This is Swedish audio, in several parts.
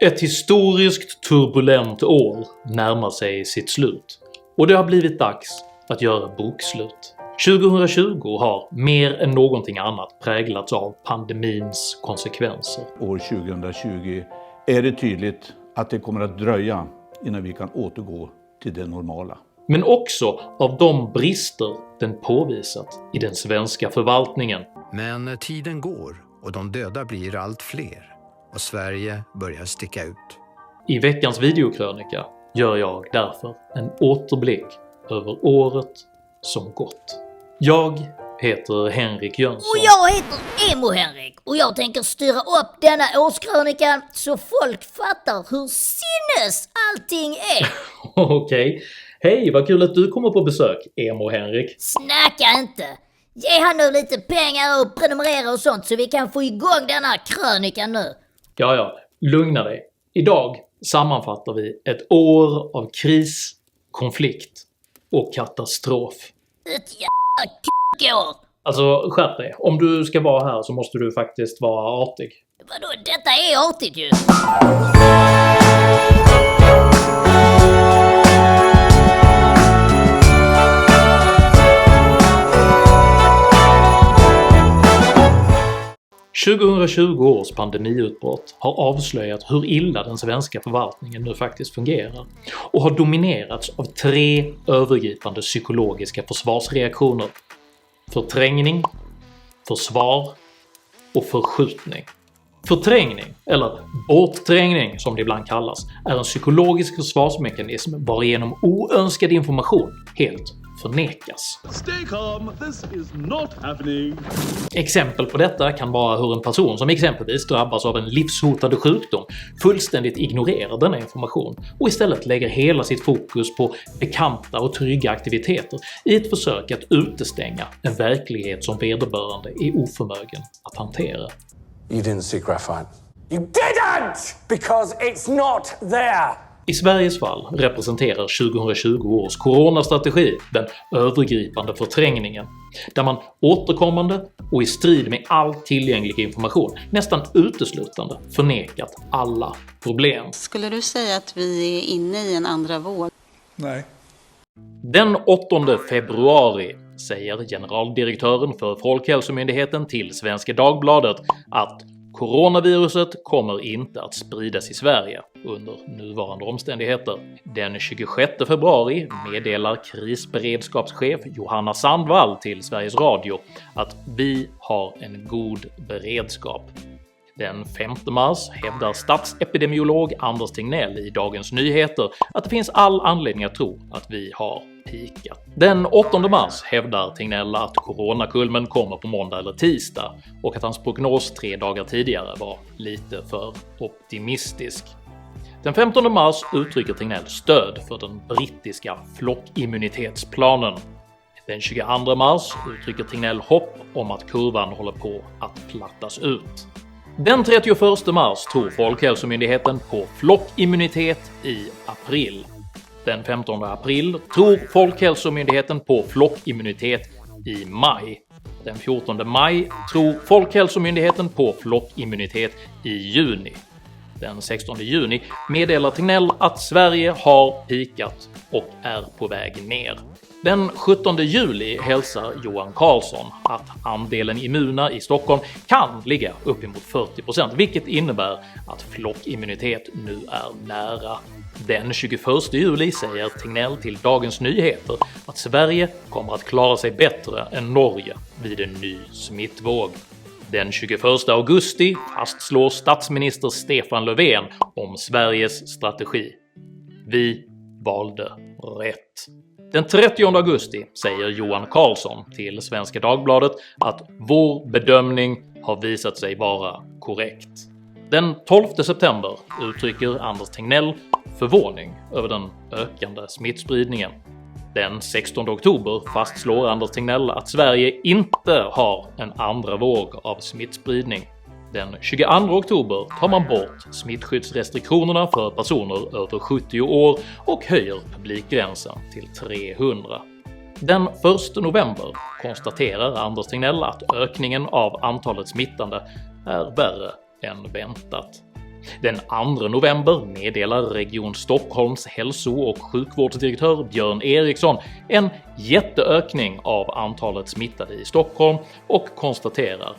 Ett historiskt turbulent år närmar sig sitt slut och det har blivit dags att göra bokslut. 2020 har mer än någonting annat präglats av pandemins konsekvenser. År 2020 är det tydligt att det kommer att dröja innan vi kan återgå till det normala. Men också av de brister den påvisat i den svenska förvaltningen. Men tiden går och de döda blir allt fler och Sverige börjar sticka ut. I veckans videokrönika gör jag därför en återblick över året som gått. Jag heter Henrik Jönsson. Och jag heter Emo-Henrik och jag tänker styra upp denna årskrönika så folk fattar hur sinnes allting är. Okej. Hej, vad kul att du kommer på besök, Emo-Henrik. Snacka inte! Ge han nu lite pengar och prenumerera och sånt så vi kan få igång denna krönika nu. Ja, lugna dig. Idag sammanfattar vi ett år av kris, konflikt och katastrof. Ett jävla k***år! Alltså skärp dig, om du ska vara här så måste du faktiskt vara artig. Vadå, detta är artigt ju! –2020 års pandemiutbrott har avslöjat hur illa den svenska förvaltningen nu faktiskt fungerar och har dominerats av 3 övergripande psykologiska försvarsreaktioner: förträngning, försvar och förskjutning. Förträngning, eller bortträngning som det ibland kallas, är en psykologisk försvarsmekanism varigenom oönskad information helt förnekas. Stay calm, this is not happening. Exempel på detta kan vara hur en person som exempelvis drabbas av en livshotande sjukdom fullständigt ignorerar denna information och istället lägger hela sitt fokus på bekanta och trygga aktiviteter i ett försök att utestänga en verklighet som vederbörande är oförmögen att hantera. You didn't see graphite. You didn't! Because it's not there! I Sveriges fall representerar 2020 års coronastrategi den övergripande förträngningen, där man återkommande och i strid med all tillgänglig information nästan uteslutande förnekat alla problem. Skulle du säga att vi är inne i en andra våg? Nej. Den 8 februari säger generaldirektören för Folkhälsomyndigheten till Svenska Dagbladet att coronaviruset kommer inte att spridas i Sverige under nuvarande omständigheter. Den 26 februari meddelar krisberedskapschef Johanna Sandvall till Sveriges Radio att vi har en god beredskap. Den 5 mars hävdar statsepidemiolog Anders Tegnell i Dagens Nyheter att det finns all anledning att tro att vi har pikat. Den 8 mars hävdar Tegnell att coronakulmen kommer på måndag eller tisdag och att hans prognos 3 dagar tidigare var lite för optimistisk. Den 15 mars uttrycker Tegnell stöd för den brittiska flockimmunitetsplanen. Den 22 mars uttrycker Tegnell hopp om att kurvan håller på att plattas ut. Den 31 mars tror Folkhälsomyndigheten på flockimmunitet i april. Den 15 april tror Folkhälsomyndigheten på flockimmunitet i maj. Den 14 maj tror Folkhälsomyndigheten på flockimmunitet i juni. Den 16 juni meddelar Tegnell att Sverige har pikat och är på väg ner. Den 17 juli hälsar Johan Carlsson att andelen immuna i Stockholm kan ligga uppemot 40%, vilket innebär att flockimmunitet nu är nära. Den 21 juli säger Tegnell till Dagens Nyheter att Sverige kommer att klara sig bättre än Norge vid en ny smittvåg. Den 21 augusti fastslår statsminister Stefan Löfven om Sveriges strategi. Vi valde rätt. Den 30 augusti säger Johan Carlsson till Svenska Dagbladet att vår bedömning har visat sig vara korrekt. Den 12 september uttrycker Anders Tegnell förvåning över den ökande smittspridningen. Den 16 oktober fastslår Anders Tegnell att Sverige inte har en andra våg av smittspridning. Den 22 oktober tar man bort smittskyddsrestriktionerna för personer över 70 år och höjer publikgränsen till 300. Den 1 november konstaterar Anders Tegnell att ökningen av antalet smittande är värre än väntat. Den 2 november meddelar Region Stockholms hälso- och sjukvårdsdirektör Björn Eriksson en jätteökning av antalet smittade i Stockholm och konstaterar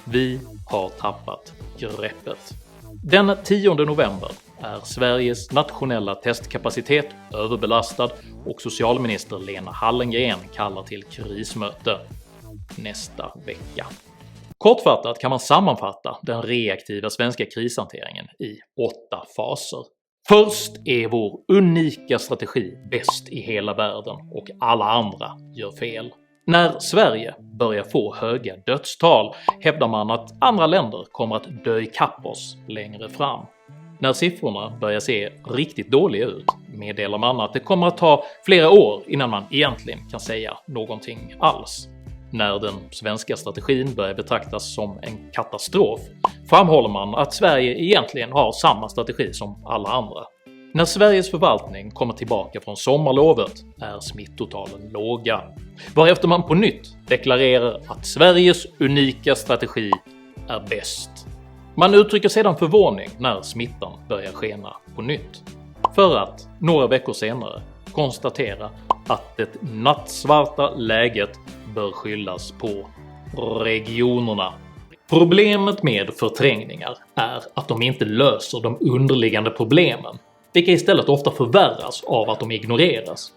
“Vi har tappat greppet”. Den 10 november är Sveriges nationella testkapacitet överbelastad och socialminister Lena Hallengren kallar till krismöte nästa vecka. Kortfattat kan man sammanfatta den reaktiva svenska krishanteringen i 8 faser. Först är vår unika strategi bäst i hela världen och alla andra gör fel. När Sverige börjar få höga dödstal hävdar man att andra länder kommer att dö ikapp oss längre fram. När siffrorna börjar se riktigt dåliga ut meddelar man att det kommer att ta flera år innan man egentligen kan säga någonting alls. När den svenska strategin börjar betraktas som en katastrof framhåller man att Sverige egentligen har samma strategi som alla andra. När Sveriges förvaltning kommer tillbaka från sommarlovet är smittotalen låga, varefter man på nytt deklarerar att Sveriges unika strategi är bäst. Man uttrycker sedan förvåning när smittan börjar skena på nytt, för att några veckor senare konstatera att det nattsvarta läget bör skyllas på regionerna. Problemet med förträngningar är att de inte löser de underliggande problemen, vilka istället ofta förvärras av att de ignoreras.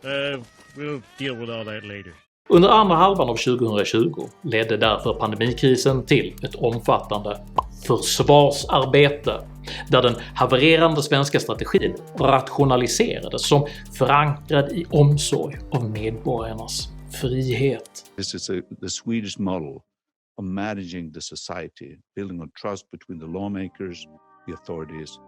We'll deal with all that later. Under andra halvan av 2020 ledde därför pandemikrisen till ett omfattande försvarsarbete, där den havererande svenska strategin rationaliserades som förankrad i omsorg av medborgarnas frihet. This is the Swedish model of managing the society, building on trust between the lawmakers, the authorities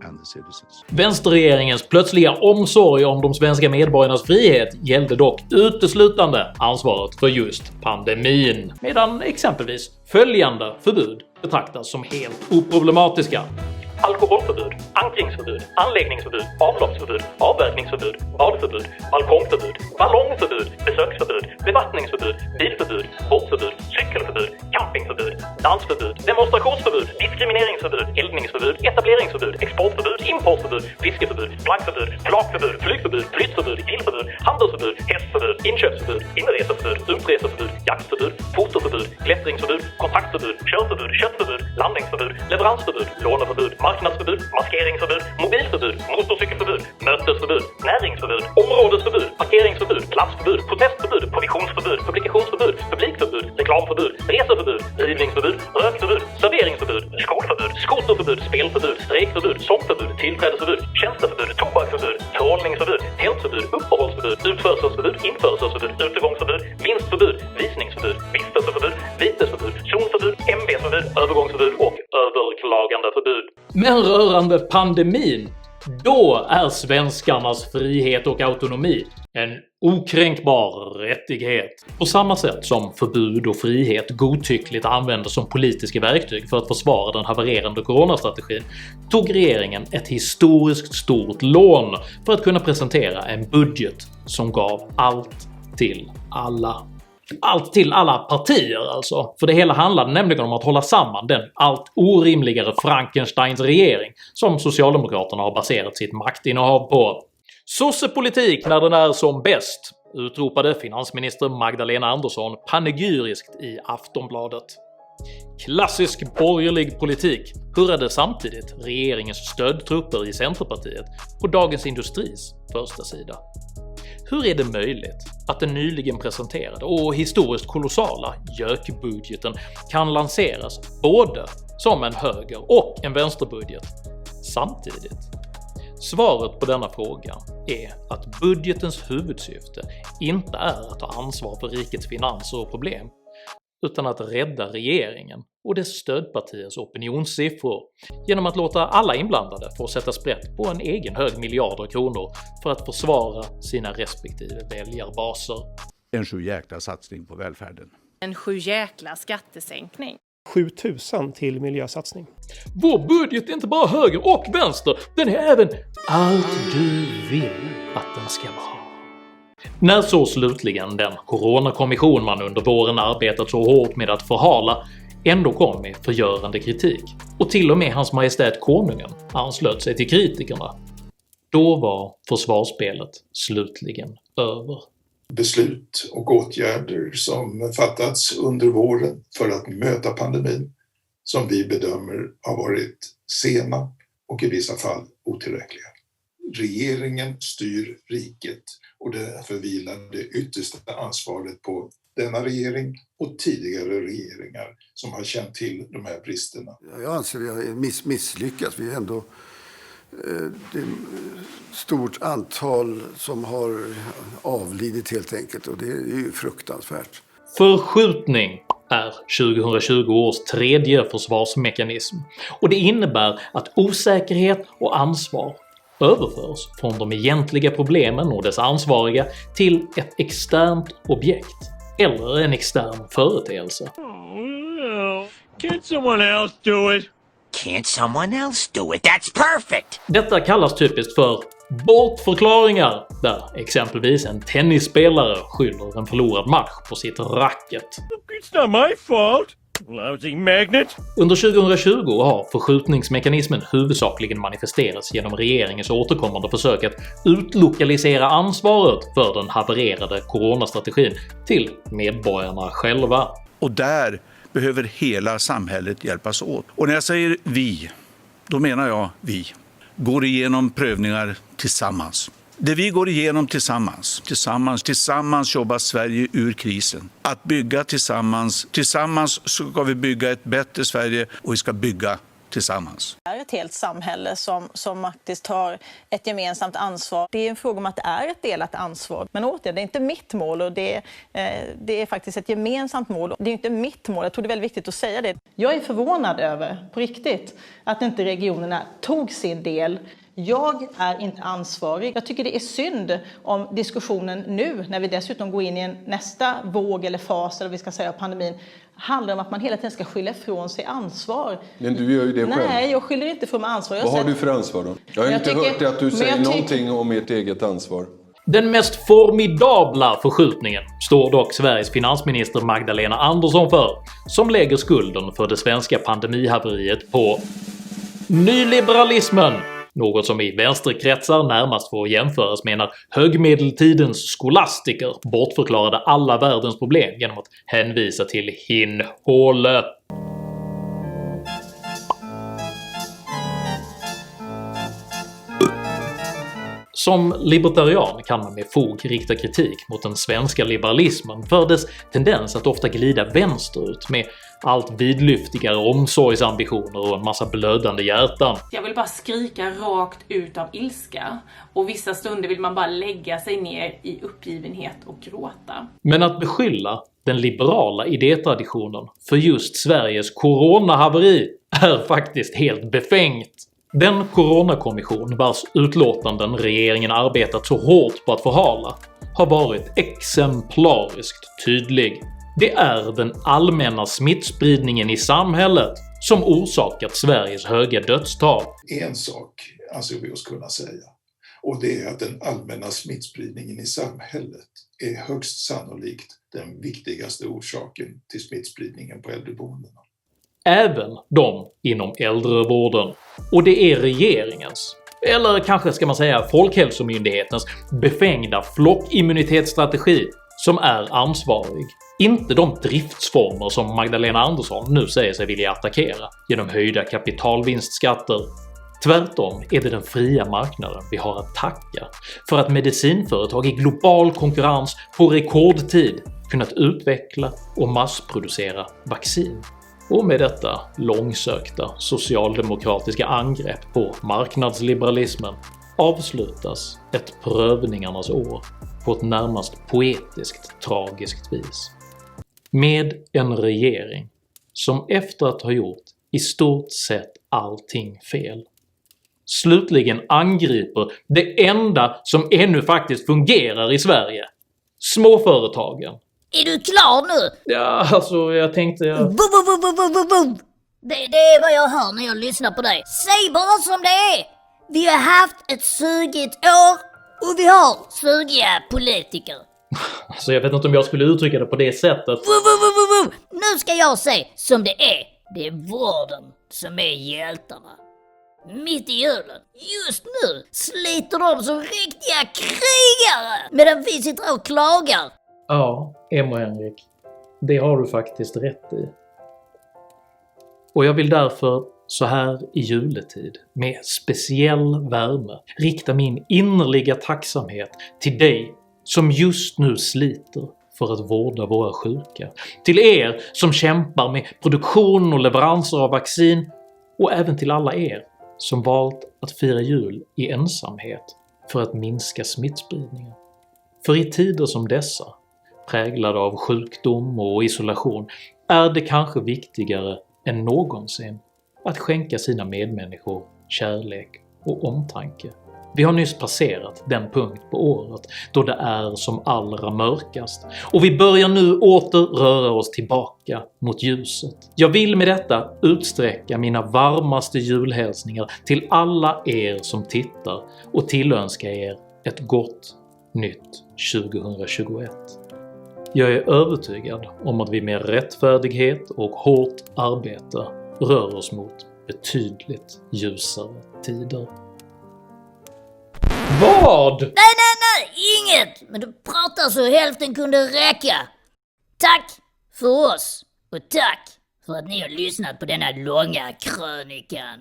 and the citizens. Vänsterregeringens plötsliga omsorg om de svenska medborgarnas frihet gällde dock uteslutande ansvaret för just pandemin, medan exempelvis följande förbud betraktas som helt oproblematiska: alkoholförbud, ankringsförbud, anläggningsförbud, avloppsförbud, avverkningsförbud, badförbud, balkongförbud, ballongförbud, besöksförbud, bevattningsförbud, bilförbud, båtförbud, cykelförbud, campingförbud, dansförbud, demonstrationsförbud, diskrimineringsförbud, eldningsförbud, etableringsförbud, exportförbud, importförbud, fiskeförbud, flaggförbud, flakförbud, flygförbud, flyttförbud, grillförbud, handelsförbud, hästförbud, inköpsförbud, inreseförbud, utreseförbud, jaktförbud, fotoförbud, klättringsförbud, kontaktförbud, körförbud, köttförbud, landningsförbud, leveransförbud, låneförbud, marknadsförbud, maskeringsförbud, mobilförbud, motorcykelförbud, mötesförbud, näringsförbud, områdesförbud, parkeringsförbud, platsförbud, protestförbud, provisionsförbud, publikationsförbud, publikförbud, reklamförbud, reseförbud, rivningsförbud, rökförbud, serveringsförbud, skolförbud, skoterförbud, spelförbud, strejkförbud, sångförbud, tillträdesförbud, tjänsteförbud, tobaksförbud, trålningsförbud, tältförbud, uppehållsförbud, utförselförbud, införselförbud, utegångsförbud, vinstförbud, visningsförbud, vistelseförbud, vitesförbud, zonförbud, ämbetsförbud, övergångsförbud och överklagandeförbud. Men rörande pandemin, då är svenskarnas frihet och autonomi en okränkbar rättighet. På samma sätt som förbud och frihet godtyckligt användes som politiska verktyg för att försvara den havererande coronastrategin tog regeringen ett historiskt stort lån för att kunna presentera en budget som gav allt till alla. Allt till alla partier alltså, för det hela handlade nämligen om att hålla samman den allt orimligare Frankensteins regering som Socialdemokraterna har baserat sitt maktinnehav på. Sossepolitik när den är som bäst, utropade finansminister Magdalena Andersson panegyriskt i Aftonbladet. Klassisk borgerlig politik, hurrade samtidigt regeringens stödtrupper i Centerpartiet på Dagens Industris första sida. Hur är det möjligt att den nyligen presenterade och historiskt kolossala JÖK-budgeten kan lanseras både som en höger- och en vänsterbudget samtidigt? Svaret på denna fråga är att budgetens huvudsyfte inte är att ta ansvar för rikets finanser och problem, utan att rädda regeringen och dess stödpartiers opinionssiffror genom att låta alla inblandade få sätta sprätt på en egen hög miljarder kronor för att försvara sina respektive väljarbaser. En sjujäkla satsning på välfärden. En sjujäkla skattesänkning. 7 000 till miljösatsning. Vår budget är inte bara höger och vänster, den är även allt du vill att den ska vara. När så slutligen den coronakommission man under våren arbetat så hårt med att förhala ändå kom med förgörande kritik, och till och med Hans Majestät Konungen anslöt sig till kritikerna. Då var försvarsspelet slutligen över. Beslut och åtgärder som fattats under våren för att möta pandemin som vi bedömer har varit sena och i vissa fall otillräckliga. Regeringen styr riket och därför vilar det yttersta ansvaret på denna regering och tidigare regeringar som har känt till de här bristerna. Jag anser att vi har misslyckats. Vi är ändå det är stort antal som har avlidit helt enkelt, och det är ju fruktansvärt. Förskjutning är 2020 års tredje försvarsmekanism, och det innebär att osäkerhet och ansvar överförs från de egentliga problemen och dess ansvariga till ett externt objekt eller en extern företeelse. Can't someone else do it? Can't someone else do it? That's perfect! Detta kallas typiskt för bortförklaringar, där exempelvis en tennisspelare skyller en förlorad match på sitt racket. It's not my fault! Lousy magnet! Under 2020 har förskjutningsmekanismen huvudsakligen manifesterats genom regeringens återkommande försök att utlokalisera ansvaret för den havererade coronastrategin till medborgarna själva. Och där behöver hela samhället hjälpas åt. Och när jag säger vi, då menar jag vi. Går igenom prövningar tillsammans. Det vi går igenom tillsammans jobbar Sverige ur krisen. Att bygga tillsammans ska vi bygga ett bättre Sverige, och vi ska bygga tillsammans. Det är ett helt samhälle som faktiskt har ett gemensamt ansvar. Det är en fråga om att det är ett delat ansvar. Men återigen, det är inte mitt mål, och det är faktiskt ett gemensamt mål. Det är inte mitt mål, jag tror det är väldigt viktigt att säga det. Jag är förvånad över, på riktigt, att inte regionerna tog sin del. Jag är inte ansvarig. Jag tycker det är synd om diskussionen nu, när vi dessutom går in i en nästa våg eller fas, eller vi ska säga, pandemin, handlar om att man hela tiden ska skylla ifrån sig ansvar. Men du gör ju det själv. Nej, jag skyller inte från mig ansvar. Vad har du för ansvar då? Jag har inte hört att du säger någonting om ert eget ansvar. Den mest formidabla förskjutningen står dock Sveriges finansminister Magdalena Andersson för, som lägger skulden för det svenska pandemihaveriet på nyliberalismen. Något som i vänsterkretsar närmast får jämföras med när högmedeltidens skolastiker bortförklarade alla världens problem genom att hänvisa till hinhåle. Som libertarian kan man med fog rikta kritik mot den svenska liberalismen för dess tendens att ofta glida vänsterut med allt vidlyftigare omsorgsambitioner och en massa blödande hjärtan. Jag vill bara skrika rakt ut av ilska, och vissa stunder vill man bara lägga sig ner i uppgivenhet och gråta. Men att beskylla den liberala idétraditionen för just Sveriges coronahaveri är faktiskt helt befängt. Den coronakommission vars utlåtanden regeringen arbetat så hårt på att förhala har varit exemplariskt tydlig. Det är den allmänna smittspridningen i samhället som orsakat Sveriges höga dödstal. En sak anser vi oss kunna säga, och det är att den allmänna smittspridningen i samhället är högst sannolikt den viktigaste orsaken till smittspridningen på äldreboendena. Även de inom äldrevården. Och det är regeringens, eller kanske ska man säga Folkhälsomyndighetens, befängda flockimmunitetsstrategi som är ansvarig. Inte de driftsformer som Magdalena Andersson nu säger sig vilja attackera genom höjda kapitalvinstskatter. Tvärtom är det den fria marknaden vi har att tacka för att medicinföretag i global konkurrens på rekordtid kunnat utveckla och massproducera vaccin. Och med detta långsökta socialdemokratiska angrepp på marknadsliberalismen avslutas ett prövningarnas år på ett närmast poetiskt tragiskt vis. Med en regering som efter att ha gjort i stort sett allting fel slutligen angriper det enda som ännu faktiskt fungerar i Sverige: småföretagen. Är du klar nu? Ja, alltså jag tänkte... Det är vad jag hör när jag lyssnar på dig. Säg bara som det är! Vi har haft ett sugigt år och vi har sugiga politiker. Så jag vet inte om jag skulle uttrycka det på det sättet. Nu ska jag säga som det är. Det är vården som är hjältarna. Mitt i julen, just nu, sliter de som riktiga krigare medan vi sitter och klagar. Ja, Emma och Henrik. Det har du faktiskt rätt i. Och jag vill därför så här i juletid med speciell värme rikta min innerliga tacksamhet till dig som just nu sliter för att vårda våra sjuka. Till er som kämpar med produktion och leveranser av vaccin och även till alla er som valt att fira jul i ensamhet för att minska smittspridningen. För i tider som dessa, präglade av sjukdom och isolation, är det kanske viktigare än någonsin att skänka sina medmänniskor kärlek och omtanke. Vi har nyss passerat den punkt på året då det är som allra mörkast, och vi börjar nu åter röra oss tillbaka mot ljuset. Jag vill med detta utsträcka mina varmaste julhälsningar till alla er som tittar och tillönska er ett gott nytt 2021. Jag är övertygad om att vi med rättfärdighet och hårt arbete rör oss mot betydligt ljusare tider. Vad? Nej, inget! Men du pratar så hälften kunde räcka. Tack för oss, och tack för att ni har lyssnat på denna långa krönikan.